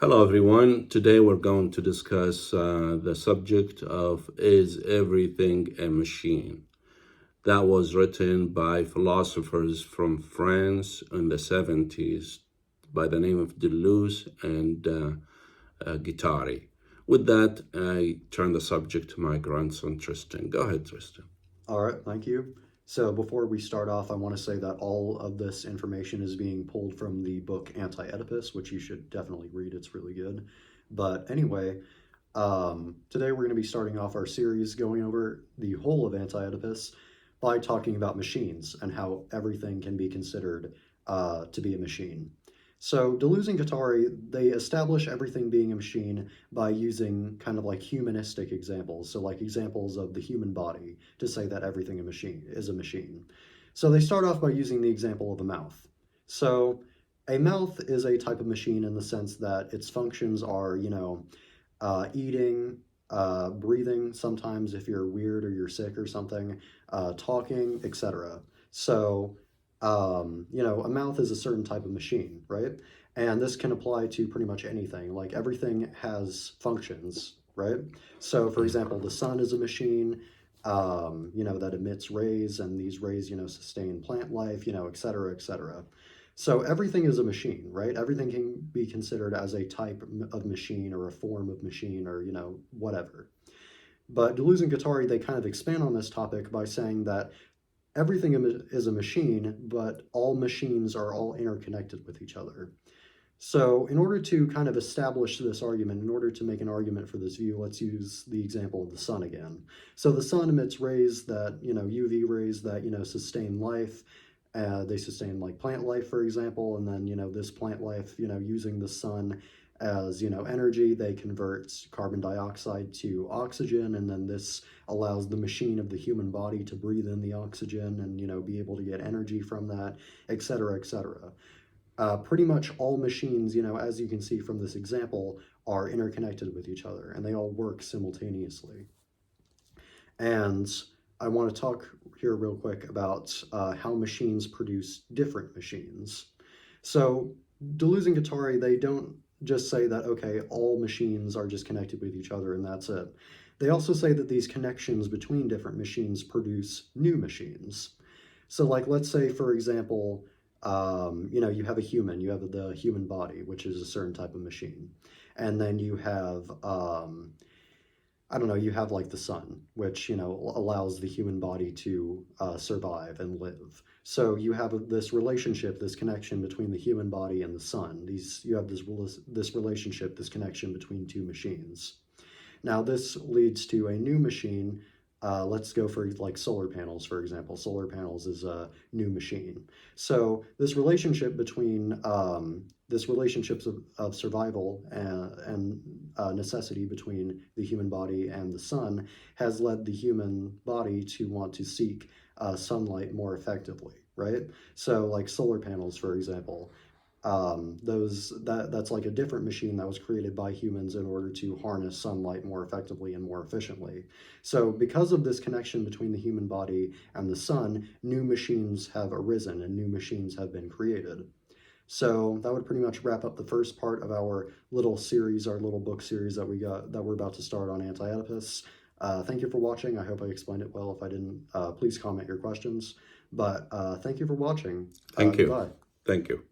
Hello, everyone. Today we're going to discuss the subject of Is Everything a Machine? That was written by philosophers from France in the 70s by the name of Deleuze and Guattari. With that, I turn the subject to my grandson, Tristan. Go ahead, Tristan. All right, thank you. So before we start off, I want to say that all of this information is being pulled from the book Anti-Oedipus, which you should definitely read. It's really good. But anyway, today we're going to be starting off our series going over the whole of Anti-Oedipus by talking about machines and how everything can be considered to be a machine. So Deleuze and Guattari, they establish everything being a machine by using kind of like humanistic examples. So like examples of the human body to say that everything is a machine. So they start off by using the example of a mouth. So a mouth is a type of machine in the sense that its functions are, eating, breathing, sometimes if you're weird or you're sick or something, talking, etc. So a mouth is a certain type of machine, right? And this can apply to pretty much anything. Like everything has functions, right? So, for example, the sun is a machine, that emits rays, and these rays, sustain plant life, et cetera, et cetera. So everything is a machine, right? Everything can be considered as a type of machine or a form of machine or, whatever. But Deleuze and Guattari, they kind of expand on this topic by saying that everything is a machine, but all machines are all interconnected with each other. So in order to kind of establish this argument, in order to make an argument for this view, let's use the example of the sun again. So the sun emits rays that, UV rays that, sustain life. They sustain like plant life, for example, and then, this plant life, using the sun as energy, they convert carbon dioxide to oxygen, and then this allows the machine of the human body to breathe in the oxygen and be able to get energy from that, etc., etc. Pretty much all machines, as you can see from this example, are interconnected with each other, and they all work simultaneously. And I want to talk here real quick about how machines produce different machines. So Deleuze and Guattari, they don't just say that, okay, all machines are just connected with each other and that's it. They also say that these connections between different machines produce new machines. So like, let's say, for example, you have a human, you have the human body, which is a certain type of machine. And then you have, you have like the sun, which, allows the human body to survive and live. So you have this relationship, this connection between the human body and the sun. You have this relationship, this connection between two machines. Now this leads to a new machine. Let's go for like solar panels, for example. Solar panels is a new machine. So this relationship between of survival and necessity between the human body and the sun has led the human body to want to seek sunlight more effectively, right? So like solar panels, for example, that's like a different machine that was created by humans in order to harness sunlight more effectively and more efficiently. So because of this connection between the human body and the sun, new machines have arisen and new machines have been created. So that would pretty much wrap up the first part of our little series, our little book series that we're about to start on Anti-Oedipus. Thank you for watching. I hope I explained it well. If I didn't, please comment your questions. But thank you for watching. Thank you. Goodbye. Thank you.